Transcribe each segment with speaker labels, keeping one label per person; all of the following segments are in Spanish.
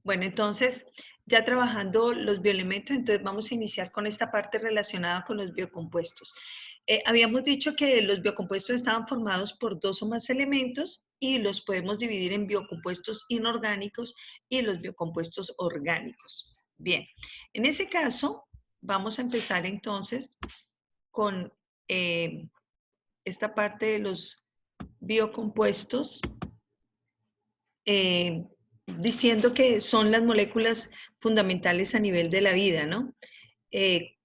Speaker 1: Bueno, entonces, ya trabajando los bioelementos, entonces vamos a iniciar con esta parte relacionada con los biocompuestos. Habíamos dicho que los biocompuestos estaban formados por dos o más elementos y los podemos dividir en biocompuestos inorgánicos y los biocompuestos orgánicos. Bien, en ese caso, vamos a empezar entonces con esta parte de los biocompuestos. Diciendo que son las moléculas fundamentales a nivel de la vida, ¿no?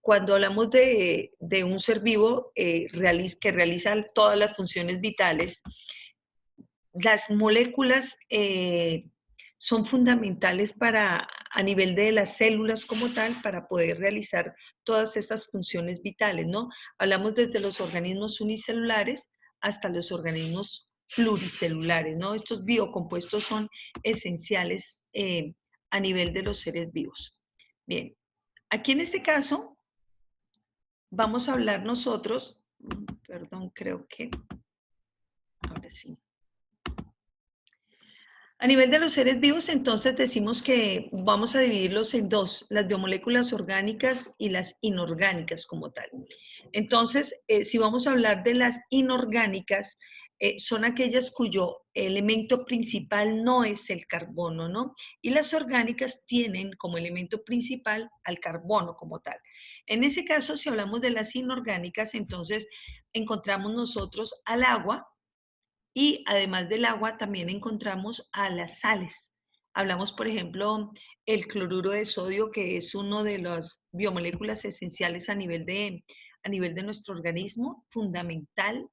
Speaker 1: Cuando hablamos de un ser vivo que realiza todas las funciones vitales, las moléculas son fundamentales para, a nivel de las células como tal, para poder realizar todas esas funciones vitales, ¿no? Hablamos desde los organismos unicelulares hasta los organismos pluricelulares, ¿no? Estos biocompuestos son esenciales a nivel de los seres vivos. Bien, aquí en este caso vamos a hablar nosotros, perdón, creo que, ahora sí. A nivel de los seres vivos, entonces decimos que vamos a dividirlos en dos, las biomoléculas orgánicas y las inorgánicas como tal. Entonces, si vamos a hablar de las inorgánicas, son aquellas cuyo elemento principal no es el carbono, ¿no? Y las orgánicas tienen como elemento principal al carbono como tal. En ese caso, si hablamos de las inorgánicas, entonces encontramos nosotros al agua, y además del agua, también encontramos a las sales. Hablamos, por ejemplo, el cloruro de sodio, que es uno de las biomoléculas esenciales a nivel de nuestro organismo, fundamental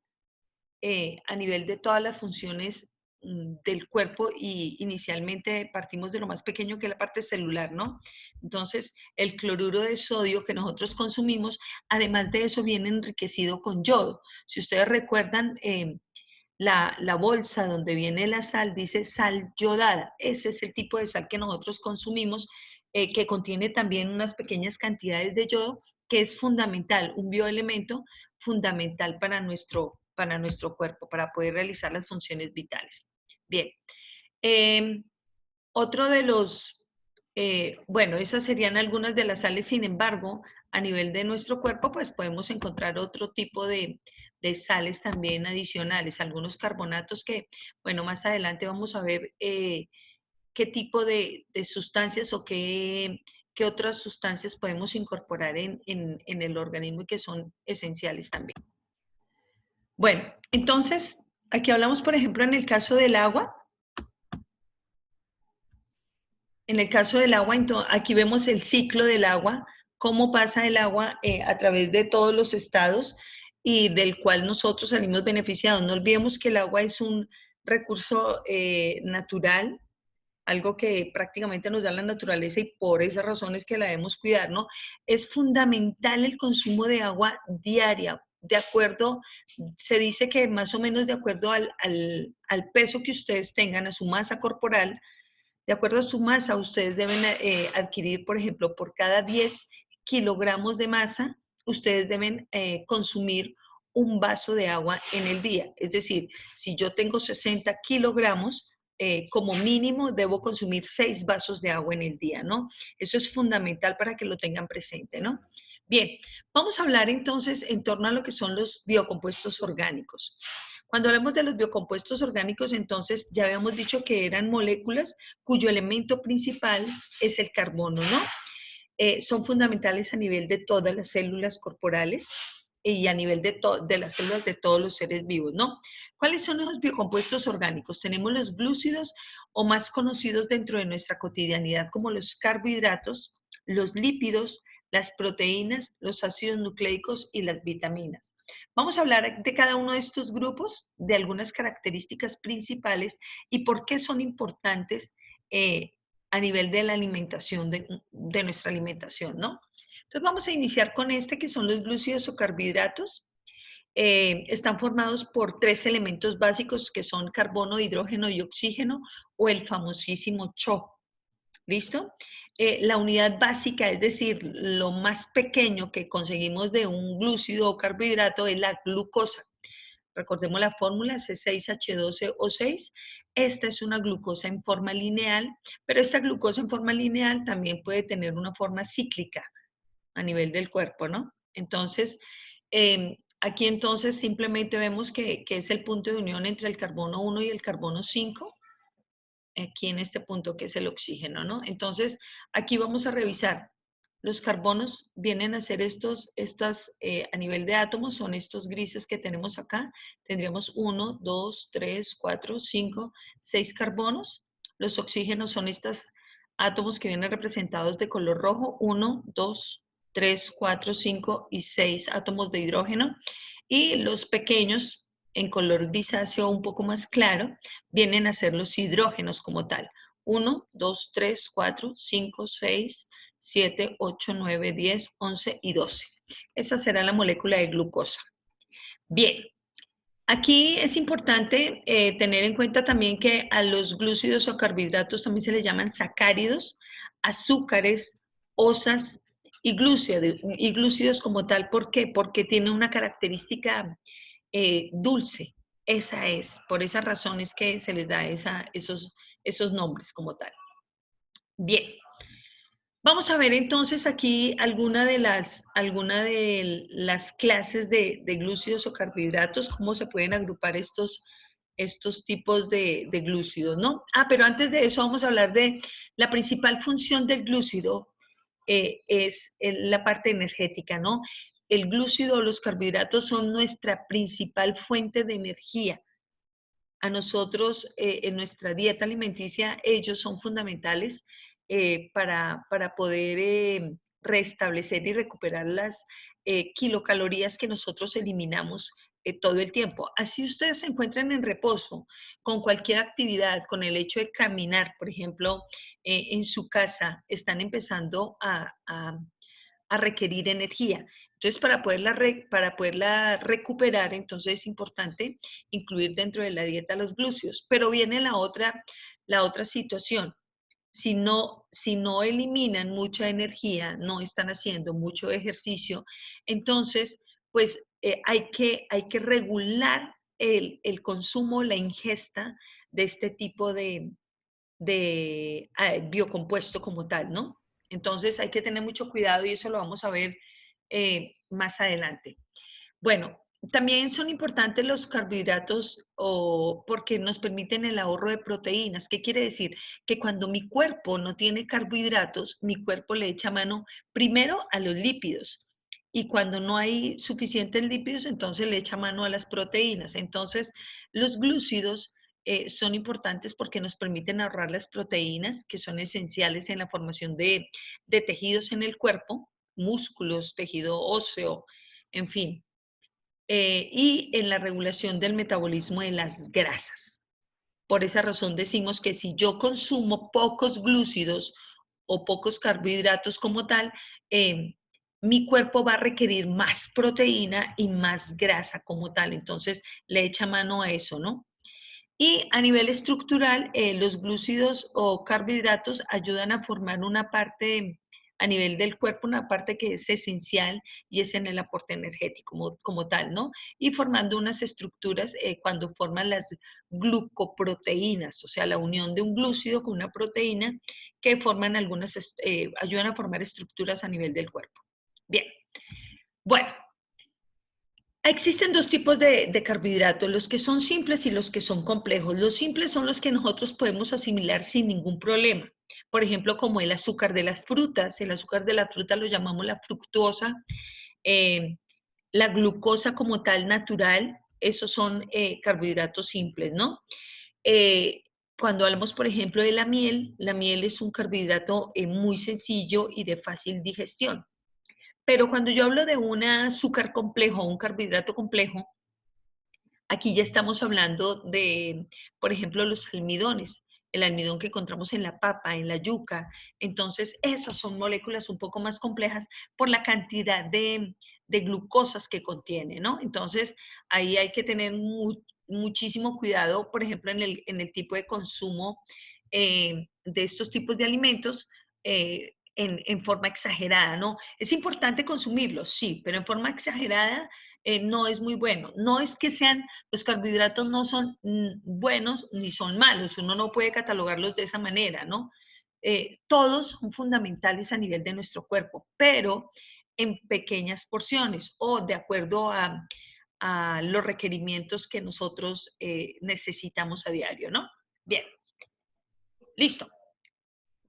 Speaker 1: a nivel de todas las funciones del cuerpo, y inicialmente partimos de lo más pequeño que es la parte celular, ¿no? Entonces, el cloruro de sodio que nosotros consumimos, además de eso, viene enriquecido con yodo. Si ustedes recuerdan, la bolsa donde viene la sal dice sal yodada. Ese es el tipo de sal que nosotros consumimos, que contiene también unas pequeñas cantidades de yodo, que es fundamental, un bioelemento fundamental para nuestro cuerpo, para poder realizar las funciones vitales. Bien, otro de los, bueno, esas serían algunas de las sales. Sin embargo, a nivel de nuestro cuerpo, pues podemos encontrar otro tipo de sales también adicionales, algunos carbonatos que, bueno, más adelante vamos a ver qué tipo de sustancias o qué otras sustancias podemos incorporar en el organismo y que son esenciales también. Bueno, entonces, aquí hablamos, por ejemplo, en el caso del agua. En el caso del agua, aquí vemos el ciclo del agua, cómo pasa el agua a través de todos los estados y del cual nosotros salimos beneficiados. No olvidemos que el agua es un recurso natural, algo que prácticamente nos da la naturaleza, y por esas razones que la debemos cuidar, ¿no? Es fundamental el consumo de agua diaria. De acuerdo, se dice que más o menos de acuerdo al peso que ustedes tengan, a su masa corporal, de acuerdo a su masa, ustedes deben adquirir, por ejemplo, por cada 10 kilogramos de masa, ustedes deben consumir un vaso de agua en el día. Es decir, si yo tengo 60 kilogramos, como mínimo debo consumir 6 vasos de agua en el día, ¿no? Eso es fundamental para que lo tengan presente, ¿no? Bien, vamos a hablar entonces en torno a lo que son los biocompuestos orgánicos. Cuando hablamos de los biocompuestos orgánicos, entonces ya habíamos dicho que eran moléculas cuyo elemento principal es el carbono, ¿no? Son fundamentales a nivel de todas las células corporales y a nivel de las células de todos los seres vivos, ¿no? ¿Cuáles son los biocompuestos orgánicos? Tenemos los glúcidos, o más conocidos dentro de nuestra cotidianidad como los carbohidratos, los lípidos, las proteínas, los ácidos nucleicos y las vitaminas. Vamos a hablar de cada uno de estos grupos, de algunas características principales y por qué son importantes a nivel de la alimentación, de nuestra alimentación, ¿no? Entonces vamos a iniciar con este, que son los glúcidos o carbohidratos. Están formados por 3 elementos básicos, que son carbono, hidrógeno y oxígeno, o el famosísimo CHO. ¿Listo? La unidad básica, es decir, lo más pequeño que conseguimos de un glúcido o carbohidrato, es la glucosa. Recordemos la fórmula C6H12O6. Esta es una glucosa en forma lineal, pero esta glucosa en forma lineal también puede tener una forma cíclica a nivel del cuerpo, ¿no? Entonces, aquí entonces simplemente vemos que es el punto de unión entre el carbono 1 y el carbono 5, aquí en este punto que es el oxígeno, ¿no? Entonces, aquí vamos a revisar. Los carbonos vienen a ser a nivel de átomos, son estos grises que tenemos acá. Tendríamos 1, 2, 3, 4, 5, 6 carbonos. Los oxígenos son estos átomos que vienen representados de color rojo. 1, 2, 3, 4, 5 y 6 átomos de hidrógeno. Y los pequeños, en color grisáceo un poco más claro, vienen a ser los hidrógenos como tal. 1, 2, 3, 4, 5, 6, 7, 8, 9, 10, 11 y 12. Esa será la molécula de glucosa. Bien, aquí es importante tener en cuenta también que a los glúcidos o carbohidratos también se les llaman sacáridos, azúcares, osas y glúcidos como tal. ¿Por qué? Porque tiene una característica dulce. Esa es, por esas razones que se les da esos nombres como tal. Bien, vamos a ver entonces aquí alguna de las clases de glúcidos o carbohidratos, cómo se pueden agrupar estos tipos de glúcidos, ¿no? Pero antes de eso vamos a hablar de la principal función del glúcido, es la parte energética, ¿no? El glúcido o los carbohidratos son nuestra principal fuente de energía. A nosotros, en nuestra dieta alimenticia, ellos son fundamentales para poder restablecer y recuperar las kilocalorías que nosotros eliminamos todo el tiempo. Así ustedes se encuentran en reposo, con cualquier actividad, con el hecho de caminar, por ejemplo, en su casa, están empezando a requerir energía. Entonces, para poderla recuperar, entonces es importante incluir dentro de la dieta los glúcidos. Pero viene la otra situación. Si no eliminan mucha energía, no están haciendo mucho ejercicio, entonces, pues hay que regular el consumo, la ingesta de este tipo de biocompuesto como tal, ¿no? Entonces hay que tener mucho cuidado y eso lo vamos a ver más adelante. Bueno, también son importantes los carbohidratos porque nos permiten el ahorro de proteínas. ¿Qué quiere decir? Que cuando mi cuerpo no tiene carbohidratos, mi cuerpo le echa mano primero a los lípidos. Y cuando no hay suficientes lípidos, entonces le echa mano a las proteínas. Entonces, los glúcidos son importantes porque nos permiten ahorrar las proteínas que son esenciales en la formación de tejidos en el cuerpo, músculos, tejido óseo, en fin, y en la regulación del metabolismo de las grasas. Por esa razón decimos que si yo consumo pocos glúcidos o pocos carbohidratos como tal, mi cuerpo va a requerir más proteína y más grasa como tal. Entonces le echa mano a eso, ¿no? Y a nivel estructural, los glúcidos o carbohidratos ayudan a formar una parte a nivel del cuerpo, una parte que es esencial y es en el aporte energético como tal, ¿no? Y formando unas estructuras cuando forman las glucoproteínas, o sea, la unión de un glúcido con una proteína que forman ayudan a formar estructuras a nivel del cuerpo. Bien, bueno. Existen dos tipos de carbohidratos, los que son simples y los que son complejos. Los simples son los que nosotros podemos asimilar sin ningún problema. Por ejemplo, como el azúcar de las frutas. El azúcar de la fruta lo llamamos la fructosa. eh, la glucosa como tal natural, esos son carbohidratos simples, ¿no? Eh, Cuando hablamos, por ejemplo, de la miel es un carbohidrato muy sencillo y de fácil digestión. Pero cuando yo hablo de un azúcar complejo, un carbohidrato complejo, aquí ya estamos hablando de, por ejemplo, los almidones, el almidón que encontramos en la papa, en la yuca. Entonces, esas son moléculas un poco más complejas por la cantidad de glucosas que contiene, ¿no? Entonces, ahí hay que tener muchísimo cuidado, por ejemplo, en el tipo de consumo de estos tipos de alimentos. En forma exagerada, ¿no? Es importante consumirlos, sí, pero en forma exagerada no es muy bueno. No es que sean, los carbohidratos no son buenos ni son malos, uno no puede catalogarlos de esa manera, ¿no? Todos son fundamentales a nivel de nuestro cuerpo, pero en pequeñas porciones o de acuerdo a los requerimientos que nosotros necesitamos a diario, ¿no? Bien, listo.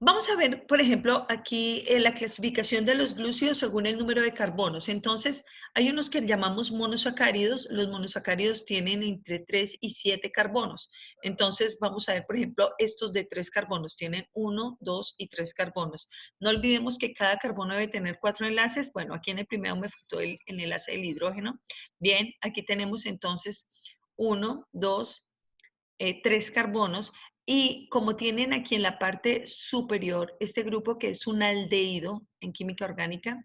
Speaker 1: Vamos a ver, por ejemplo, aquí la clasificación de los glúcidos según el número de carbonos. Entonces, hay unos que llamamos monosacáridos. Los monosacáridos tienen entre 3 y 7 carbonos. Entonces, vamos a ver, por ejemplo, estos de 3 carbonos. Tienen 1, 2 y 3 carbonos. No olvidemos que cada carbono debe tener 4 enlaces. Bueno, aquí en el primero me faltó el enlace del hidrógeno. Bien, aquí tenemos entonces 1, 2, 3 carbonos. Y como tienen aquí en la parte superior este grupo que es un aldehído en química orgánica,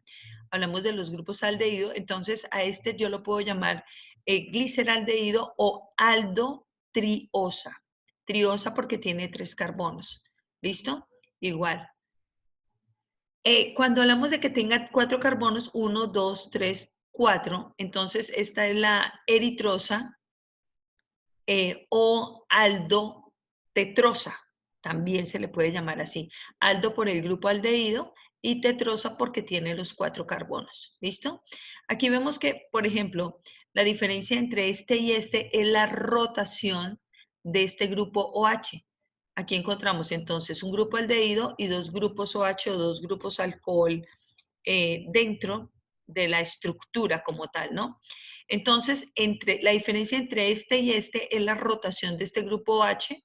Speaker 1: hablamos de los grupos aldehído, entonces a este yo lo puedo llamar gliceraldehído o aldotriosa. Triosa porque tiene 3 carbonos. ¿Listo? Igual. Cuando hablamos de que tenga 4 carbonos, 1, 2, 3, 4, entonces esta es la eritrosa, o aldotetrosa, también se le puede llamar así. Aldo por el grupo aldehído y tetrosa porque tiene los 4 carbonos. ¿Listo? Aquí vemos que, por ejemplo, la diferencia entre este y este es la rotación de este grupo OH. Aquí encontramos entonces un grupo aldehído y 2 grupos OH o 2 grupos alcohol dentro de la estructura como tal, ¿no? Entonces, la diferencia entre este y este es la rotación de este grupo H.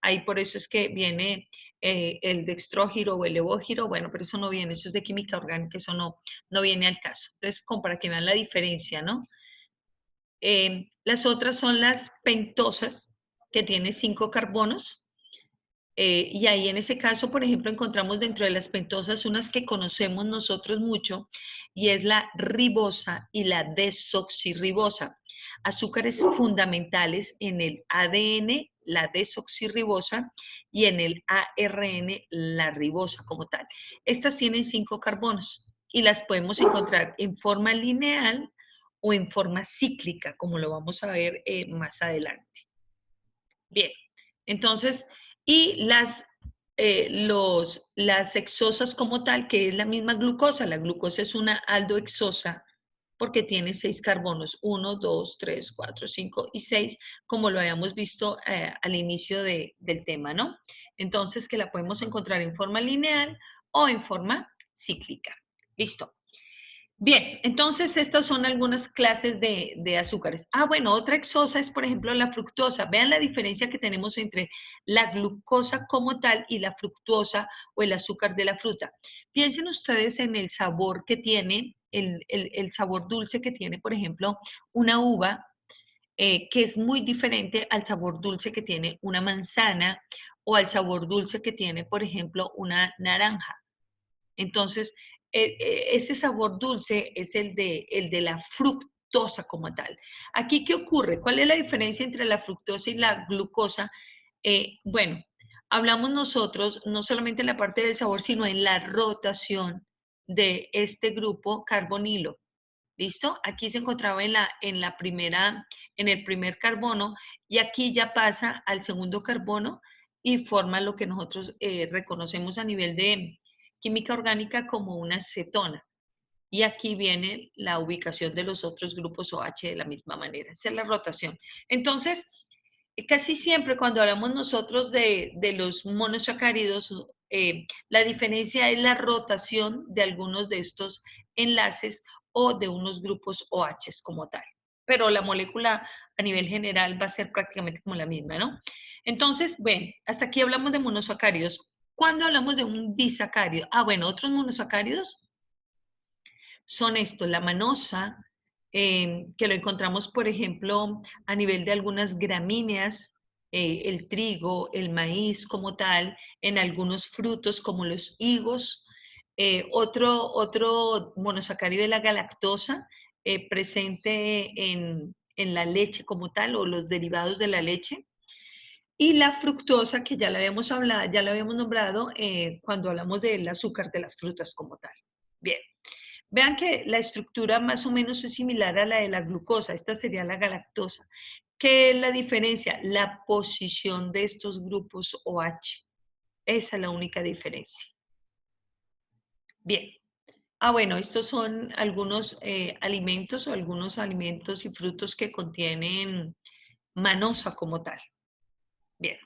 Speaker 1: Ahí por eso es que viene el dextrógiro o el levógiro. Bueno, pero eso no viene, eso es de química orgánica, eso no viene al caso. Entonces, como para que vean la diferencia, ¿no? Las otras son las pentosas, que tienen 5 carbonos. Y ahí en ese caso, por ejemplo, encontramos dentro de las pentosas unas que conocemos nosotros mucho, y es la ribosa y la desoxirribosa. Azúcares fundamentales en el ADN, la desoxirribosa, y en el ARN, la ribosa como tal. Estas tienen 5 carbonos y las podemos encontrar en forma lineal o en forma cíclica, como lo vamos a ver más adelante. Bien, entonces, y las hexosas como tal, que es la misma glucosa. La glucosa es una aldohexosa porque tiene 6 carbonos, 1, 2, 3, 4, 5 y 6, como lo habíamos visto al inicio del tema, ¿no? Entonces, que la podemos encontrar en forma lineal o en forma cíclica. Listo. Bien, entonces estas son algunas clases de azúcares. Bueno, otra hexosa es, por ejemplo, la fructosa. Vean la diferencia que tenemos entre la glucosa como tal y la fructosa o el azúcar de la fruta. Piensen ustedes en el sabor que tiene, el sabor dulce que tiene, por ejemplo, una uva, que es muy diferente al sabor dulce que tiene una manzana o al sabor dulce que tiene, por ejemplo, una naranja. Entonces, ese sabor dulce es el de la fructosa como tal. Aquí, ¿qué ocurre? ¿Cuál es la diferencia entre la fructosa y la glucosa? Bueno, hablamos nosotros no solamente en la parte del sabor, sino en la rotación de este grupo carbonilo. ¿Listo? Aquí se encontraba en el primer carbono, y aquí ya pasa al segundo carbono y forma lo que nosotros reconocemos a nivel de química orgánica como una cetona. Y aquí viene la ubicación de los otros grupos OH de la misma manera. Esa es la rotación. Entonces, casi siempre cuando hablamos nosotros de los monosacáridos, la diferencia es la rotación de algunos de estos enlaces o de unos grupos OH como tal. Pero la molécula a nivel general va a ser prácticamente como la misma, ¿no? Entonces, ven, hasta aquí hablamos de monosacáridos. ¿Cuándo hablamos de un disacárido? Bueno, otros monosacáridos son estos, la manosa, que lo encontramos, por ejemplo, a nivel de algunas gramíneas, el trigo, el maíz como tal, en algunos frutos como los higos. Otro monosacárido es la galactosa, presente en la leche como tal o los derivados de la leche. Y la fructosa, que ya la habíamos hablado, ya la habíamos nombrado cuando hablamos del azúcar de las frutas como tal. Bien. Vean que la estructura más o menos es similar a la de la glucosa. Esta sería la galactosa. ¿Qué es la diferencia? La posición de estos grupos OH. Esa es la única diferencia. Bien. Bueno, estos son algunos alimentos o algunos alimentos y frutos que contienen manosa como tal. Bien.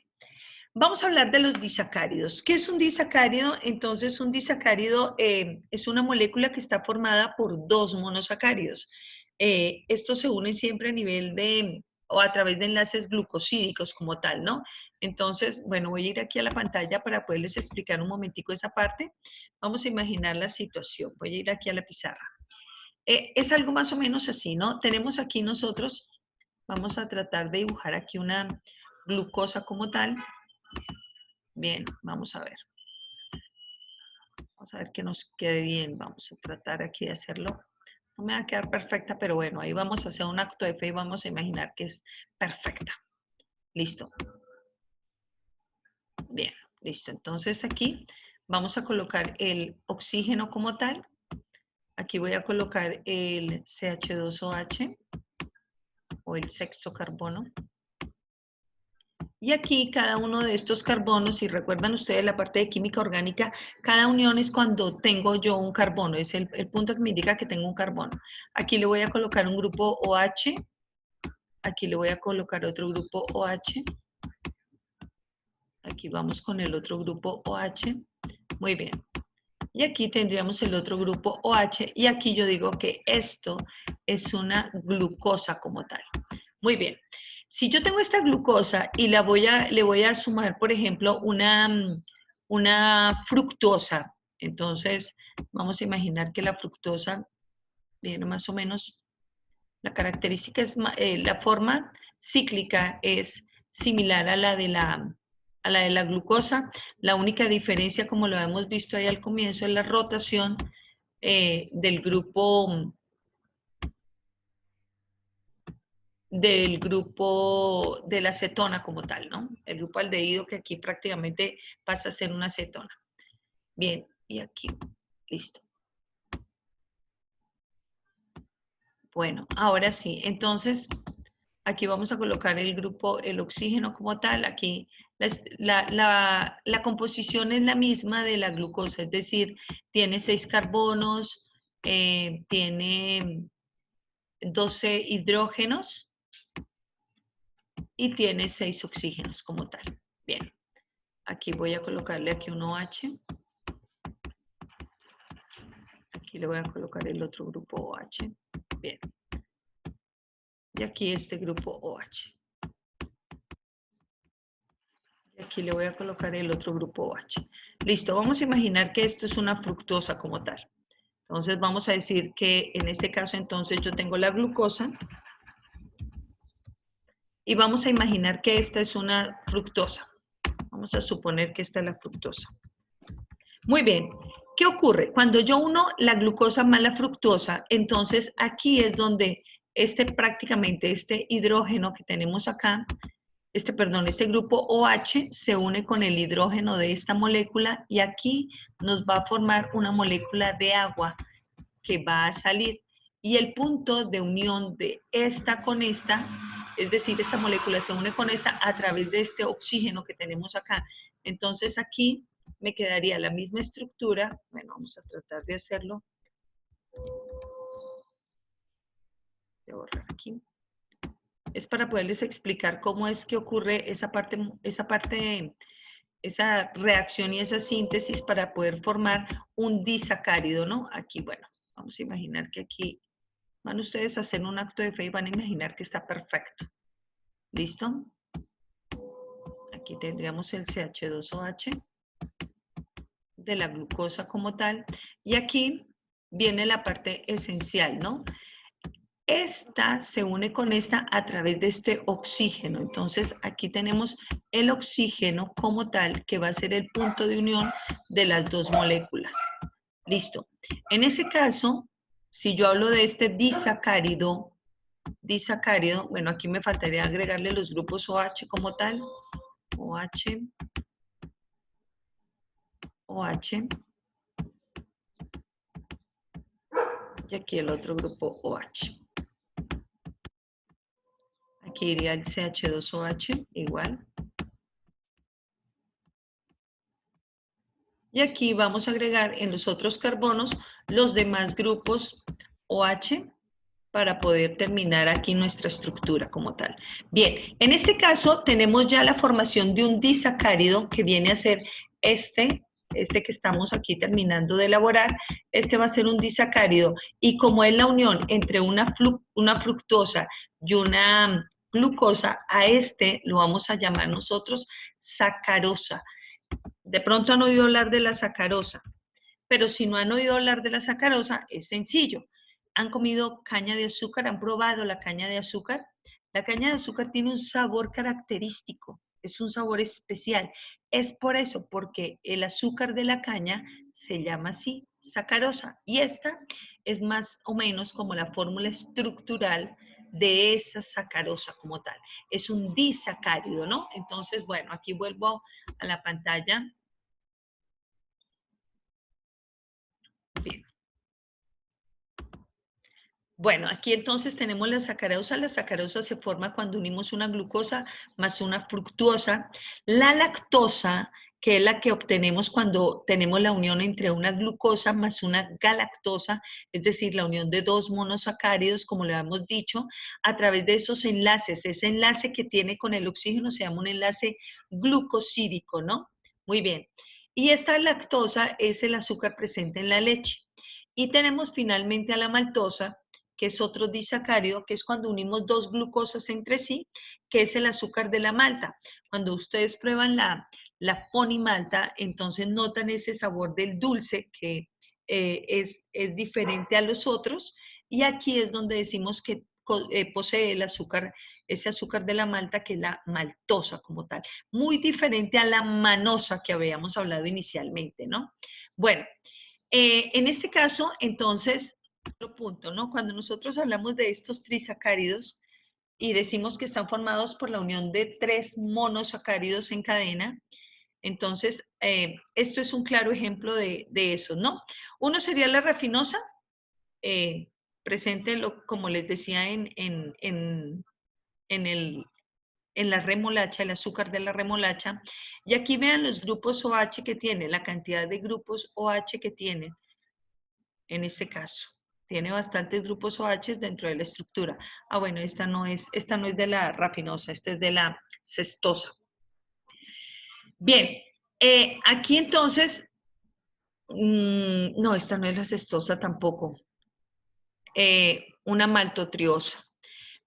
Speaker 1: Vamos a hablar de los disacáridos. ¿Qué es un disacárido? Entonces, un disacárido es una molécula que está formada por dos monosacáridos. Estos se unen siempre a nivel de, o a través de enlaces glucosídicos como tal, ¿no? Entonces, bueno, voy a ir aquí a la pantalla para poderles explicar un momentico esa parte. Vamos a imaginar la situación. Voy a ir aquí a la pizarra. Es algo más o menos así, ¿no? Tenemos aquí nosotros, vamos a tratar de dibujar aquí una glucosa como tal. Bien, vamos a ver. Vamos a ver que nos quede bien. Vamos a tratar aquí de hacerlo. No me va a quedar perfecta, pero bueno, ahí vamos a hacer un acto de fe y vamos a imaginar que es perfecta. Listo. Bien, listo. Entonces aquí vamos a colocar el oxígeno como tal. Aquí voy a colocar el CH2OH o el sexto carbono. Y aquí cada uno de estos carbonos, si recuerdan ustedes la parte de química orgánica, cada unión es cuando tengo yo un carbono, es el punto que me indica que tengo un carbono. Aquí le voy a colocar un grupo OH, aquí le voy a colocar otro grupo OH, aquí vamos con el otro grupo OH, muy bien. Y aquí tendríamos el otro grupo OH y aquí yo digo que esto es una glucosa como tal. Muy bien. Si yo tengo esta glucosa y le voy a sumar, por ejemplo, una fructosa, entonces vamos a imaginar que la fructosa viene más o menos, la característica es, la forma cíclica es similar a la de la glucosa. La única diferencia, como lo hemos visto ahí al comienzo, es la rotación del grupo de la acetona como tal, ¿no? El grupo aldehído que aquí prácticamente pasa a ser una acetona. Bien, y aquí, listo. Bueno, ahora sí, entonces aquí vamos a colocar el grupo, el oxígeno como tal. Aquí la composición es la misma de la glucosa, es decir, tiene 6 carbonos, tiene 12 hidrógenos y tiene 6 oxígenos como tal. Bien, aquí voy a colocarle aquí un OH. Aquí le voy a colocar el otro grupo OH. Bien. Y aquí este grupo OH. Y aquí le voy a colocar el otro grupo OH. Listo, vamos a imaginar que esto es una fructosa como tal. Entonces vamos a decir que en este caso entonces yo tengo la glucosa y vamos a imaginar que esta es una fructosa. Vamos a suponer que esta es la fructosa. Muy bien, ¿qué ocurre? Cuando yo uno la glucosa más la fructosa, entonces aquí es donde prácticamente este hidrógeno que tenemos acá, este grupo OH se une con el hidrógeno de esta molécula y aquí nos va a formar una molécula de agua que va a salir. Y el punto de unión de esta con esta, es decir, esta molécula se une con esta a través de este oxígeno que tenemos acá. Entonces aquí me quedaría la misma estructura. Bueno, vamos a tratar de hacerlo. Voy a borrar aquí. Es para poderles explicar cómo es que ocurre esa reacción y esa síntesis para poder formar un disacárido, ¿no? Aquí, bueno, vamos a imaginar que aquí van ustedes a hacer un acto de fe y van a imaginar que está perfecto. ¿Listo? Aquí tendríamos el CH2OH de la glucosa como tal. Y aquí viene la parte esencial, ¿no? Esta se une con esta a través de este oxígeno. Entonces, aquí tenemos el oxígeno como tal, que va a ser el punto de unión de las dos moléculas. Listo. En ese caso, si yo hablo de este disacárido, bueno, aquí me faltaría agregarle los grupos OH como tal. OH, OH. y aquí el otro grupo OH. Aquí iría el CH2OH igual. Y aquí vamos a agregar en los otros carbonos los demás grupos OH para poder terminar aquí nuestra estructura como tal. Bien, en este caso tenemos ya la formación de un disacárido que viene a ser este que estamos aquí terminando de elaborar. Este va a ser un disacárido y como es la unión entre una fructosa y una glucosa, a este lo vamos a llamar nosotros sacarosa. De pronto han oído hablar de la sacarosa, pero si no han oído hablar de la sacarosa, es sencillo. ¿Han comido caña de azúcar? ¿Han probado la caña de azúcar? La caña de azúcar tiene un sabor característico, es un sabor especial. Es por eso, porque el azúcar de la caña se llama así, sacarosa. Y esta es más o menos como la fórmula estructural de esa sacarosa como tal. Es un disacárido, ¿no? Entonces, bueno, aquí vuelvo a la pantalla. Bien. Bueno, aquí entonces tenemos la sacarosa. La sacarosa se forma cuando unimos una glucosa más una fructuosa. La lactosa, que es la que obtenemos cuando tenemos la unión entre una glucosa más una galactosa, es decir, la unión de dos monosacáridos, como le hemos dicho, a través de esos enlaces. Ese enlace que tiene con el oxígeno se llama un enlace glucosídico, ¿no? Muy bien. Y esta lactosa es el azúcar presente en la leche. Y tenemos finalmente a la maltosa, que es otro disacárido, que es cuando unimos dos glucosas entre sí, que es el azúcar de la malta. Cuando ustedes prueban la ponimalta, entonces notan ese sabor del dulce que es diferente a los otros, y aquí es donde decimos que posee el azúcar, ese azúcar de la malta, que es la maltosa como tal. Muy diferente a la manosa que habíamos hablado inicialmente, ¿no? Bueno, en este caso, entonces, otro punto, ¿no? Cuando nosotros hablamos de estos trisacáridos y decimos que están formados por la unión de 3 monosacáridos en cadena, entonces, esto es un claro ejemplo de eso, ¿no? Uno sería la rafinosa, presente, como les decía, en la remolacha, el azúcar de la remolacha. Y aquí vean los grupos OH que tiene, la cantidad de grupos OH que tiene en este caso. Tiene bastantes grupos OH dentro de la estructura. Ah, bueno, esta no es de la rafinosa, esta es de la cestosa. Bien, aquí entonces, no, esta no es la cestosa tampoco. Una maltotriosa.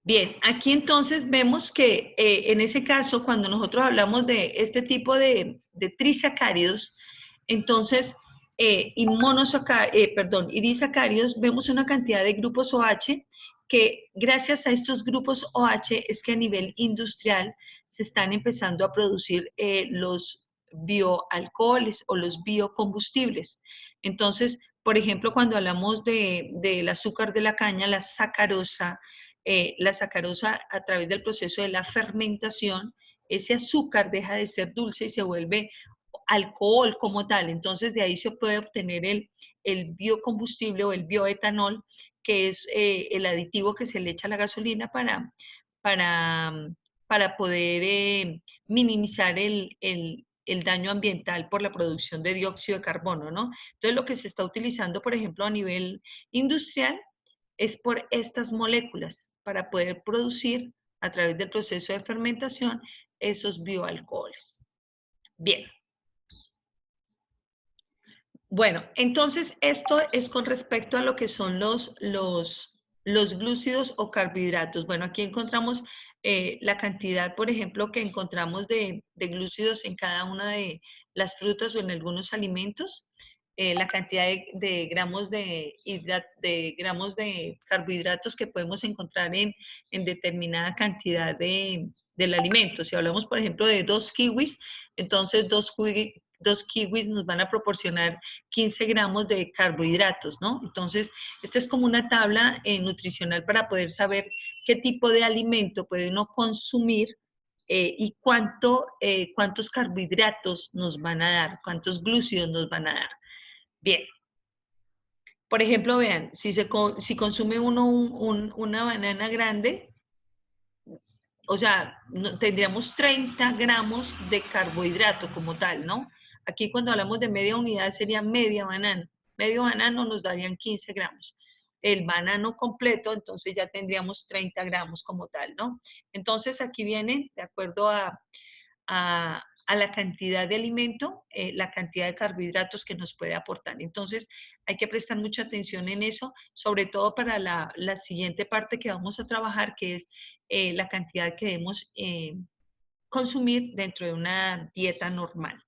Speaker 1: Bien, aquí entonces vemos que en ese caso, cuando nosotros hablamos de este tipo de trisacáridos, entonces, y disacáridos, vemos una cantidad de grupos OH que gracias a estos grupos OH es que a nivel industrial se están empezando a producir los bioalcoholes o los biocombustibles. Entonces, por ejemplo, cuando hablamos del azúcar de la caña, la sacarosa a través del proceso de la fermentación, ese azúcar deja de ser dulce y se vuelve alcohol como tal. Entonces de ahí se puede obtener el biocombustible o el bioetanol, que es el aditivo que se le echa a la gasolina para, para poder minimizar el daño ambiental por la producción de dióxido de carbono, ¿no? Entonces lo que se está utilizando, por ejemplo, a nivel industrial, es por estas moléculas para poder producir a través del proceso de fermentación esos bioalcoholes. Bien. Bueno, entonces esto es con respecto a lo que son los glúcidos o carbohidratos. Bueno, aquí encontramos la cantidad, por ejemplo, que encontramos de glúcidos en cada una de las frutas o en algunos alimentos. La cantidad de gramos gramos de carbohidratos que podemos encontrar en determinada cantidad del alimento. Si hablamos, por ejemplo, de 2 kiwis, entonces 2 kiwis nos van a proporcionar 15 gramos de carbohidratos, ¿no? Entonces, esta es como una tabla nutricional para poder saber qué tipo de alimento puede uno consumir y cuántos carbohidratos nos van a dar, cuántos glúcidos nos van a dar. Bien. Por ejemplo, vean, si consume uno una banana grande, o sea, tendríamos 30 gramos de carbohidrato como tal, ¿no? Aquí cuando hablamos de media unidad sería media banana. Medio banano nos darían 15 gramos. El banano completo, entonces ya tendríamos 30 gramos como tal, ¿no? Entonces aquí viene, de acuerdo a la cantidad de alimento, la cantidad de carbohidratos que nos puede aportar. Entonces, hay que prestar mucha atención en eso, sobre todo para la siguiente parte que vamos a trabajar, que es la cantidad que debemos consumir dentro de una dieta normal.